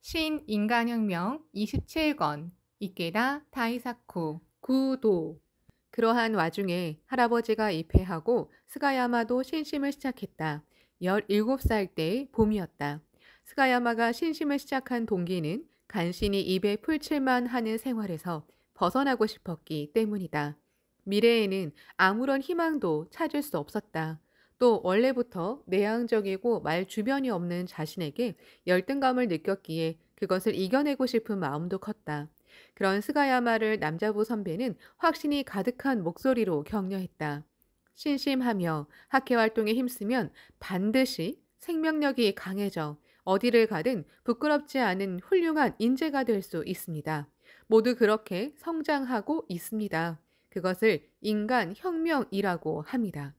신인간혁명 27권 이케다 다이사쿠 구도. 그러한 와중에 할아버지가 입회하고 스가야마도 신심을 시작했다. 17살 때의 봄이었다. 스가야마가 신심을 시작한 동기는 간신히 입에 풀칠만 하는 생활에서 벗어나고 싶었기 때문이다. 미래에는 아무런 희망도 찾을 수 없었다. 또 원래부터 내향적이고 말 주변이 없는 자신에게 열등감을 느꼈기에 그것을 이겨내고 싶은 마음도 컸다. 그런 스가야마를 남자부 선배는 확신이 가득한 목소리로 격려했다. 신심하며 학회 활동에 힘쓰면 반드시 생명력이 강해져 어디를 가든 부끄럽지 않은 훌륭한 인재가 될 수 있습니다. 모두 그렇게 성장하고 있습니다. 그것을 인간 혁명이라고 합니다.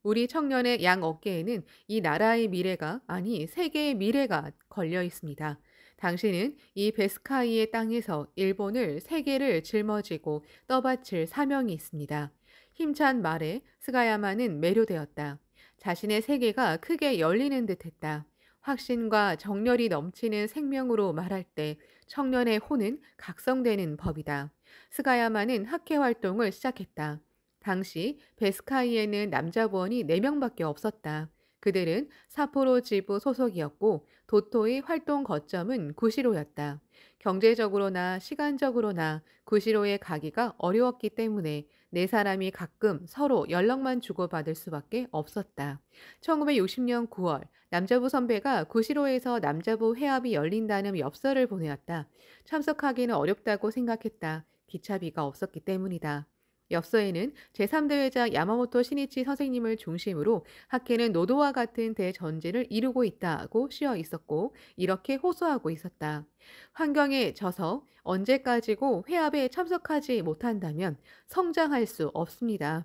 우리 청년의 양 어깨에는 이 나라의 미래가, 아니 세계의 미래가 걸려 있습니다. 당신은 이 베스카이의 땅에서 일본을 세계를 짊어지고 떠받칠 사명이 있습니다. 힘찬 말에 스가야마는 매료되었다. 자신의 세계가 크게 열리는 듯했다. 확신과 정열이 넘치는 생명으로 말할 때 청년의 혼은 각성되는 법이다. 스가야마는 학회 활동을 시작했다. 당시 베스카이에는 남자 부원이 4명밖에 없었다. 그들은 사포로 지부 소속이었고 도토의 활동 거점은 구시로였다. 경제적으로나 시간적으로나 구시로에 가기가 어려웠기 때문에 4사람이 가끔 서로 연락만 주고받을 수밖에 없었다. 1960년 9월 남자부 선배가 구시로에서 남자부 회합이 열린다는 엽서를 보내었다. 참석하기는 어렵다고 생각했다. 기차비가 없었기 때문이다. 엽서에는 제3대회장 야마모토 시니치 선생님을 중심으로 학회는 노도와 같은 대전제를 이루고 있다고 쓰여 있었고 이렇게 호소하고 있었다. 환경에 져서 언제까지고 회합에 참석하지 못한다면 성장할 수 없습니다.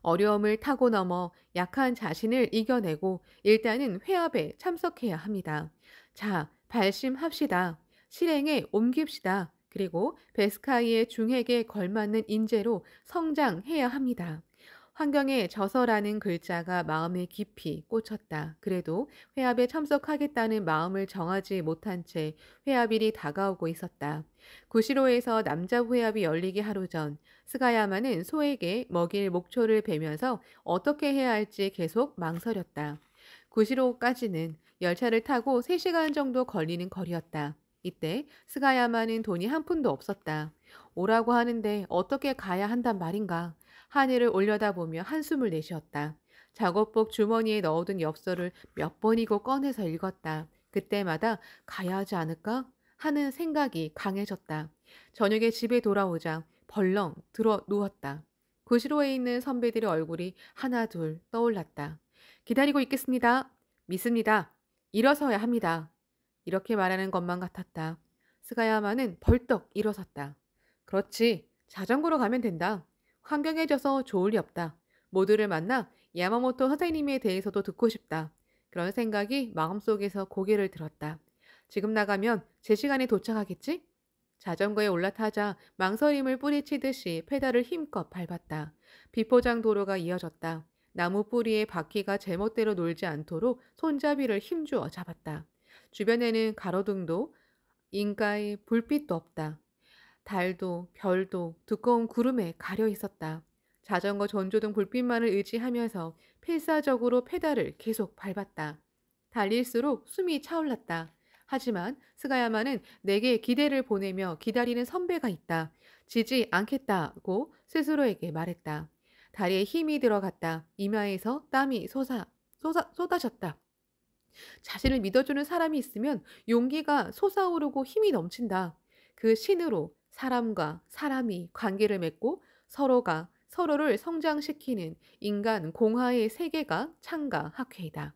어려움을 타고 넘어 약한 자신을 이겨내고 일단은 회합에 참석해야 합니다. 자, 발심합시다. 실행에 옮깁시다. 그리고 베스카이의 중핵에 걸맞는 인재로 성장해야 합니다. 환경에 져서라는 글자가 마음에 깊이 꽂혔다. 그래도 회합에 참석하겠다는 마음을 정하지 못한 채 회합일이 다가오고 있었다. 구시로에서 남자 회합이 열리기 하루 전 스가야마는 소에게 먹일 목초를 베면서 어떻게 해야 할지 계속 망설였다. 구시로까지는 열차를 타고 3시간 정도 걸리는 거리였다. 이때 스가야마는 돈이 한 푼도 없었다. 오라고 하는데 어떻게 가야 한단 말인가. 하늘을 올려다보며 한숨을 내쉬었다. 작업복 주머니에 넣어둔 엽서를 몇 번이고 꺼내서 읽었다. 그때마다 가야 하지 않을까 하는 생각이 강해졌다. 저녁에 집에 돌아오자 벌렁 들어 누웠다. 구시로에 있는 선배들의 얼굴이 하나둘 떠올랐다. 기다리고 있겠습니다. 믿습니다. 일어서야 합니다. 이렇게 말하는 것만 같았다. 스가야마는 벌떡 일어섰다. 그렇지. 자전거로 가면 된다. 환경해져서 좋을 리 없다. 모두를 만나 야마모토 선생님에 대해서도 듣고 싶다. 그런 생각이 마음속에서 고개를 들었다. 지금 나가면 제 시간에 도착하겠지? 자전거에 올라타자 망설임을 뿌리치듯이 페달을 힘껏 밟았다. 비포장 도로가 이어졌다. 나무 뿌리에 바퀴가 제멋대로 놀지 않도록 손잡이를 힘주어 잡았다. 주변에는 가로등도 인가에 불빛도 없다. 달도 별도 두꺼운 구름에 가려 있었다. 자전거 전조등 불빛만을 의지하면서 필사적으로 페달을 계속 밟았다. 달릴수록 숨이 차올랐다. 하지만 스가야마는 내게 기대를 보내며 기다리는 선배가 있다. 지지 않겠다고 스스로에게 말했다. 다리에 힘이 들어갔다. 이마에서 땀이 쏟아졌다. 자신을 믿어주는 사람이 있으면 용기가 솟아오르고 힘이 넘친다. 그 신으로 사람과 사람이 관계를 맺고 서로가 서로를 성장시키는 인간 공화의 세계가 창가 학회이다.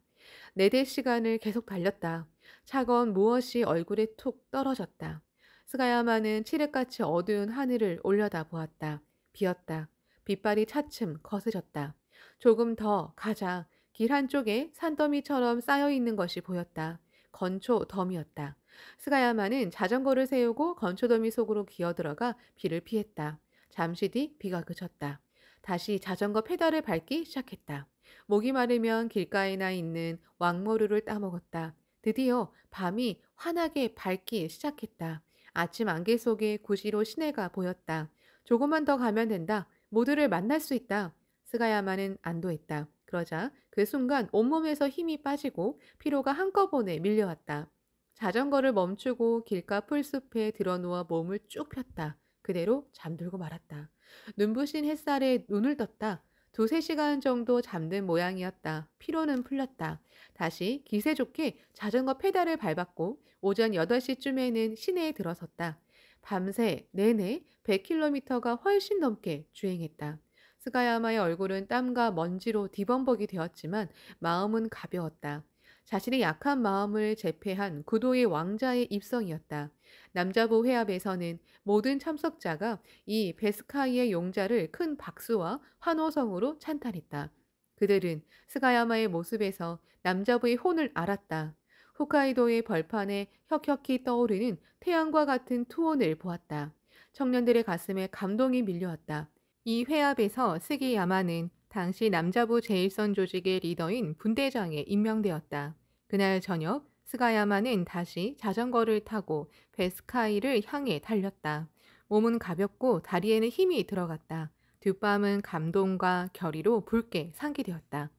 4대 시간을 계속 달렸다. 차가운 무엇이 얼굴에 툭 떨어졌다. 스가야마는 칠흑같이 어두운 하늘을 올려다보았다. 비었다. 빛발이 차츰 거스렸다. 조금 더 가자. 길 한쪽에 산더미처럼 쌓여있는 것이 보였다. 건초더미였다. 스가야마는 자전거를 세우고 건초더미 속으로 기어들어가 비를 피했다. 잠시 뒤 비가 그쳤다. 다시 자전거 페달을 밟기 시작했다. 목이 마르면 길가에나 있는 왕모루를 따먹었다. 드디어 밤이 환하게 밝기 시작했다. 아침 안개 속에 구시로 시내가 보였다. 조금만 더 가면 된다. 모두를 만날 수 있다. 스가야마는 안도했다. 그러자 그 순간 온몸에서 힘이 빠지고 피로가 한꺼번에 밀려왔다. 자전거를 멈추고 길가 풀숲에 드러누워 몸을 쭉 폈다. 그대로 잠들고 말았다. 눈부신 햇살에 눈을 떴다. 두세 시간 정도 잠든 모양이었다. 피로는 풀렸다. 다시 기세 좋게 자전거 페달을 밟았고 오전 8시쯤에는 시내에 들어섰다. 밤새 내내 100km가 훨씬 넘게 주행했다. 스가야마의 얼굴은 땀과 먼지로 뒤범벅이 되었지만 마음은 가벼웠다. 자신의 약한 마음을 제패한 구도의 왕자의 입성이었다. 남자부 회합에서는 모든 참석자가 이 베스카이의 용자를 큰 박수와 환호성으로 찬탄했다. 그들은 스가야마의 모습에서 남자부의 혼을 알았다. 홋카이도의 벌판에 혁혁히 떠오르는 태양과 같은 투혼을 보았다. 청년들의 가슴에 감동이 밀려왔다. 이 회합에서 스기야마는 당시 남자부 제1선 조직의 리더인 분대장에 임명되었다. 그날 저녁 스가야마는 다시 자전거를 타고 베스카이를 향해 달렸다. 몸은 가볍고 다리에는 힘이 들어갔다. 뒷밤은 감동과 결의로 붉게 상기되었다.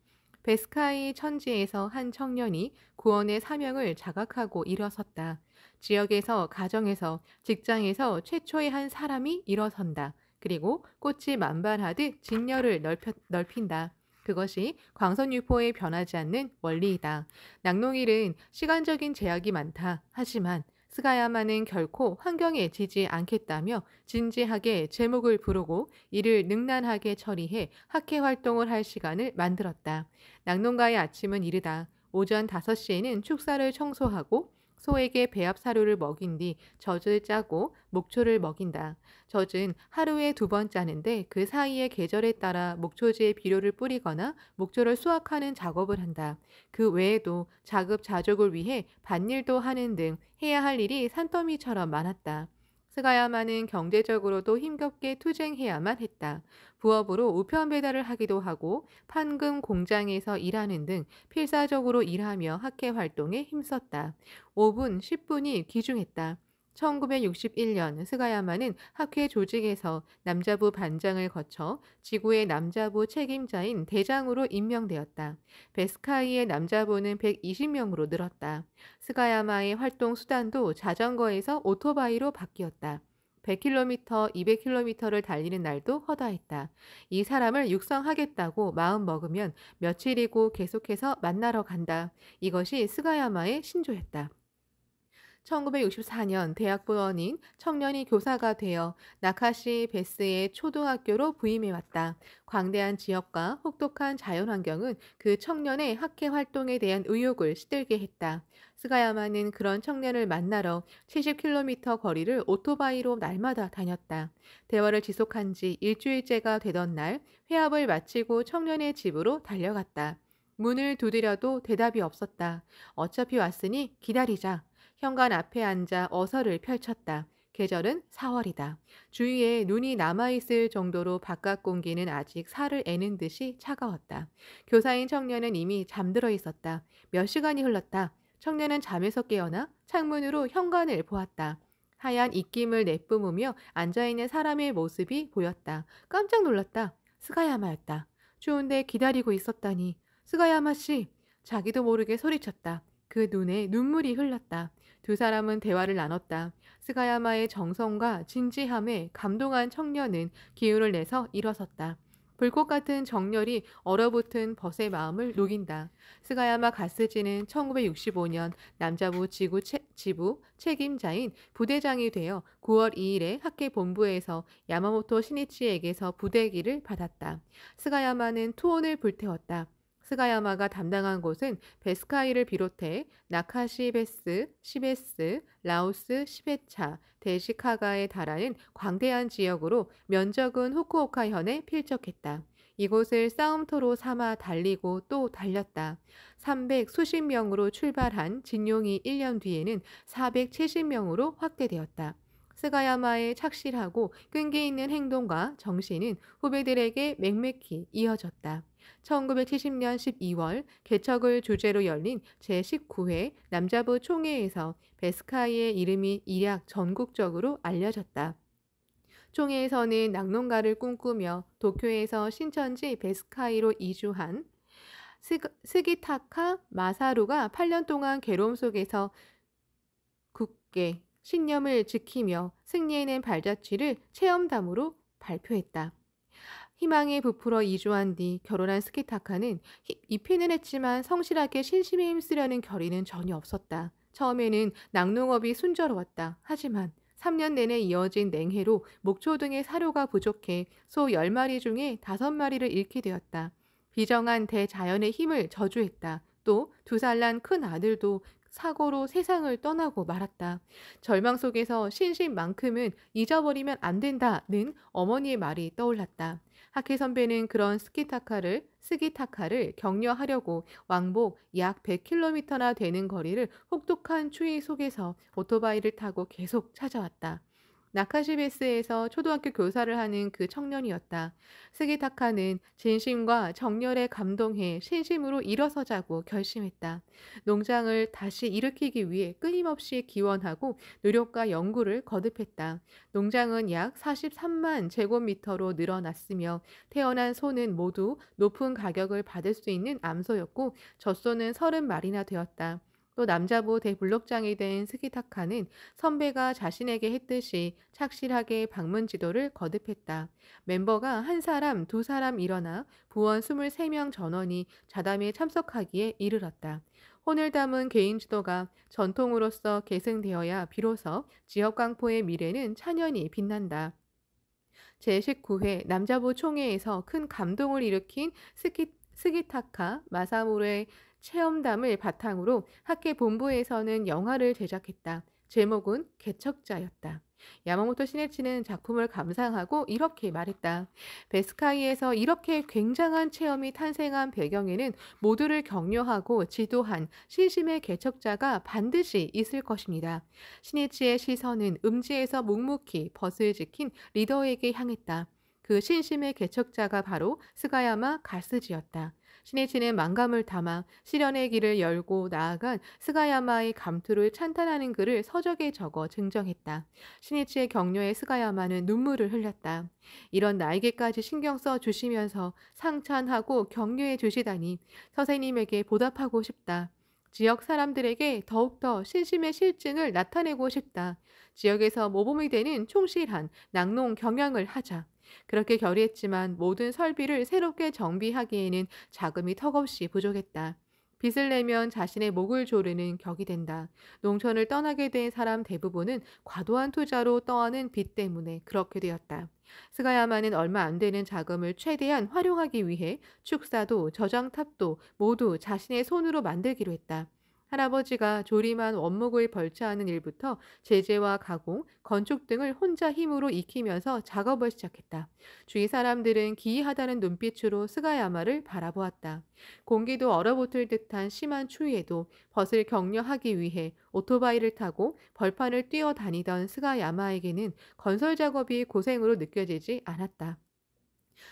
베스카이 천지에서 한 청년이 구원의 사명을 자각하고 일어섰다. 지역에서, 가정에서, 직장에서 최초의 한 사람이 일어선다. 그리고 꽃이 만발하듯 진열을 넓힌다. 그것이 광선유포에 변하지 않는 원리이다. 낙농일은 시간적인 제약이 많다. 하지만 스가야마는 결코 환경에 지지 않겠다며 진지하게 제목을 부르고 이를 능란하게 처리해 학회 활동을 할 시간을 만들었다. 낙농가의 아침은 이르다. 오전 5시에는 축사를 청소하고 소에게 배합 사료를 먹인 뒤 젖을 짜고 목초를 먹인다. 젖은 하루에 2번 짜는데 그 사이에 계절에 따라 목초지에 비료를 뿌리거나 목초를 수확하는 작업을 한다. 그 외에도 자급자족을 위해 밭일도 하는 등 해야 할 일이 산더미처럼 많았다. 스가야마는 경제적으로도 힘겹게 투쟁해야만 했다. 부업으로 우편 배달을 하기도 하고 판금 공장에서 일하는 등 필사적으로 일하며 학회 활동에 힘썼다. 5분, 10분이 귀중했다. 1961년 스가야마는 학회 조직에서 남자부 반장을 거쳐 지구의 남자부 책임자인 대장으로 임명되었다. 베스카이의 남자부는 120명으로 늘었다. 스가야마의 활동 수단도 자전거에서 오토바이로 바뀌었다. 100km, 200km를 달리는 날도 허다했다. 이 사람을 육성하겠다고 마음 먹으면 며칠이고 계속해서 만나러 간다. 이것이 스가야마의 신조였다. 1964년 대학부원인 청년이 교사가 되어 나카시 베스의 초등학교로 부임해왔다. 광대한 지역과 혹독한 자연환경은 그 청년의 학회 활동에 대한 의욕을 시들게 했다. 스가야마는 그런 청년을 만나러 70km 거리를 오토바이로 날마다 다녔다. 대화를 지속한 지 일주일째가 되던 날 회합을 마치고 청년의 집으로 달려갔다. 문을 두드려도 대답이 없었다. 어차피 왔으니 기다리자. 현관 앞에 앉아 어서를 펼쳤다. 계절은 4월이다. 주위에 눈이 남아있을 정도로 바깥 공기는 아직 살을 애는 듯이 차가웠다. 교사인 청년은 이미 잠들어 있었다. 몇 시간이 흘렀다. 청년은 잠에서 깨어나 창문으로 현관을 보았다. 하얀 입김을 내뿜으며 앉아있는 사람의 모습이 보였다. 깜짝 놀랐다. 스가야마였다. 추운데 기다리고 있었다니. 스가야마 씨! 자기도 모르게 소리쳤다. 그 눈에 눈물이 흘렀다. 두 사람은 대화를 나눴다. 스가야마의 정성과 진지함에 감동한 청년은 기운을 내서 일어섰다. 불꽃 같은 정열이 얼어붙은 벗의 마음을 녹인다. 스가야마 가스지는 1965년 남자부 지부 책임자인 부대장이 되어 9월 2일에 학회 본부에서 야마모토 시니치에게서 부대기를 받았다. 스가야마는 투혼을 불태웠다. 스가야마가 담당한 곳은 베스카이를 비롯해 나카시베스, 시베스, 라오스, 시베차, 데시카가에 달하는 광대한 지역으로 면적은 후쿠오카현에 필적했다. 이곳을 싸움터로 삼아 달리고 또 달렸다. 300 수십 명으로 출발한 진용이 1년 뒤에는 470명으로 확대되었다. 스가야마의 착실하고 끈기 있는 행동과 정신은 후배들에게 맹맥히 이어졌다. 1970년 12월 개척을 주제로 열린 제19회 남자부 총회에서 베스카이의 이름이 일약 전국적으로 알려졌다. 총회에서는 낙농가를 꿈꾸며 도쿄에서 신천지 베스카이로 이주한 스기타카 마사루가 8년 동안 괴로움 속에서 굳게 신념을 지키며 승리해낸 발자취를 체험담으로 발표했다. 희망에 부풀어 이주한 뒤 결혼한 스키타카는 입히는 했지만 성실하게 신심에 힘쓰려는 결의는 전혀 없었다. 처음에는 낙농업이 순조로웠다. 하지만 3년 내내 이어진 냉해로 목초 등의 사료가 부족해 소 10마리 중에 5마리를 잃게 되었다. 비정한 대자연의 힘을 저주했다. 또 2살 난 큰 아들도 사고로 세상을 떠나고 말았다. 절망 속에서 신심만큼은 잊어버리면 안 된다는 어머니의 말이 떠올랐다. 하키 선배는 그런 스기타카를 격려하려고 왕복 약 100km나 되는 거리를 혹독한 추위 속에서 오토바이를 타고 계속 찾아왔다. 나카시베스에서 초등학교 교사를 하는 그 청년이었다. 스기타카는 진심과 정열에 감동해 신심으로 일어서자고 결심했다. 농장을 다시 일으키기 위해 끊임없이 기원하고 노력과 연구를 거듭했다. 농장은 약 43만 제곱미터로 늘어났으며 태어난 소는 모두 높은 가격을 받을 수 있는 암소였고 젖소는 30마리나 되었다. 또 남자부 대블록장이 된 스기타카는 선배가 자신에게 했듯이 착실하게 방문 지도를 거듭했다. 멤버가 한 사람, 두 사람 일어나 부원 23명 전원이 자담에 참석하기에 이르렀다. 혼을 담은 개인 지도가 전통으로서 계승되어야 비로소 지역 광포의 미래는 찬연히 빛난다. 제19회 남자부 총회에서 큰 감동을 일으킨 스기타카 마사무르의 체험담을 바탕으로 학회 본부에서는 영화를 제작했다. 제목은 개척자였다. 야마모토 시네치는 작품을 감상하고 이렇게 말했다. 베스카이에서 이렇게 굉장한 체험이 탄생한 배경에는 모두를 격려하고 지도한 신심의 개척자가 반드시 있을 것입니다. 시네치의 시선은 음지에서 묵묵히 벗을 지킨 리더에게 향했다. 그 신심의 개척자가 바로 스가야마 가스지였다. 시네치는 만감을 담아 실현의 길을 열고 나아간 스가야마의 감투를 찬탄하는 글을 서적에 적어 증정했다. 시네치의 격려에 스가야마는 눈물을 흘렸다. 이런 나에게까지 신경 써 주시면서 상찬하고 격려해 주시다니 선생님에게 보답하고 싶다. 지역 사람들에게 더욱더 신심의 실증을 나타내고 싶다. 지역에서 모범이 되는 충실한 낙농 경영을 하자. 그렇게 결의했지만 모든 설비를 새롭게 정비하기에는 자금이 턱없이 부족했다. 빚을 내면 자신의 목을 조르는 격이 된다. 농촌을 떠나게 된 사람 대부분은 과도한 투자로 떠안은 빚 때문에 그렇게 되었다. 스가야마는 얼마 안 되는 자금을 최대한 활용하기 위해 축사도 저장탑도 모두 자신의 손으로 만들기로 했다. 할아버지가 조림한 원목을 벌채하는 일부터 제재와 가공, 건축 등을 혼자 힘으로 익히면서 작업을 시작했다. 주위 사람들은 기이하다는 눈빛으로 스가야마를 바라보았다. 공기도 얼어붙을 듯한 심한 추위에도 벗을 격려하기 위해 오토바이를 타고 벌판을 뛰어다니던 스가야마에게는 건설 작업이 고생으로 느껴지지 않았다.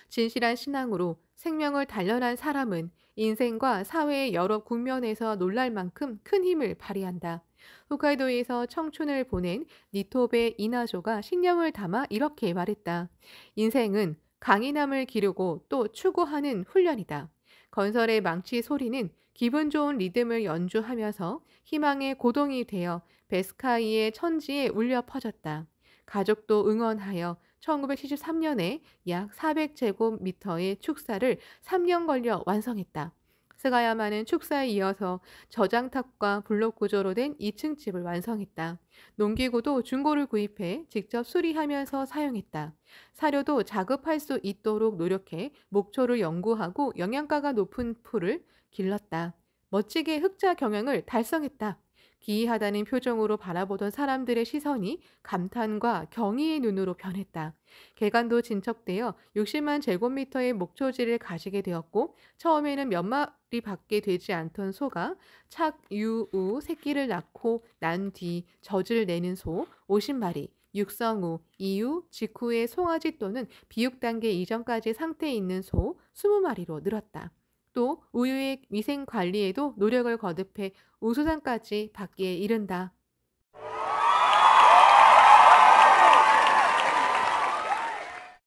진실한 신앙으로 생명을 단련한 사람은 인생과 사회의 여러 국면에서 놀랄 만큼 큰 힘을 발휘한다. 홋카이도에서 청춘을 보낸 니토베 이나조가 신념을 담아 이렇게 말했다. 인생은 강인함을 기르고 또 추구하는 훈련이다. 건설의 망치 소리는 기분 좋은 리듬을 연주하면서 희망의 고동이 되어 베스카이의 천지에 울려 퍼졌다. 가족도 응원하여 1973년에 약 400제곱미터의 축사를 3년 걸려 완성했다. 스가야마는 축사에 이어서 저장탑과 블록 구조로 된 2층 집을 완성했다. 농기구도 중고를 구입해 직접 수리하면서 사용했다. 사료도 자급할 수 있도록 노력해 목초를 연구하고 영양가가 높은 풀을 길렀다. 멋지게 흑자 경영을 달성했다. 기이하다는 표정으로 바라보던 사람들의 시선이 감탄과 경의의 눈으로 변했다. 개간도 진척되어 60만 제곱미터의 목초지를 가지게 되었고 처음에는 몇 마리밖에 되지 않던 소가 착유우 새끼를 낳고 난 뒤 젖을 내는 소 50마리, 육성 후, 이후, 직후의 송아지 또는 비육 단계 이전까지 상태에 있는 소 20마리로 늘었다. 또 우유의 위생 관리에도 노력을 거듭해 우수상까지 받기에 이른다.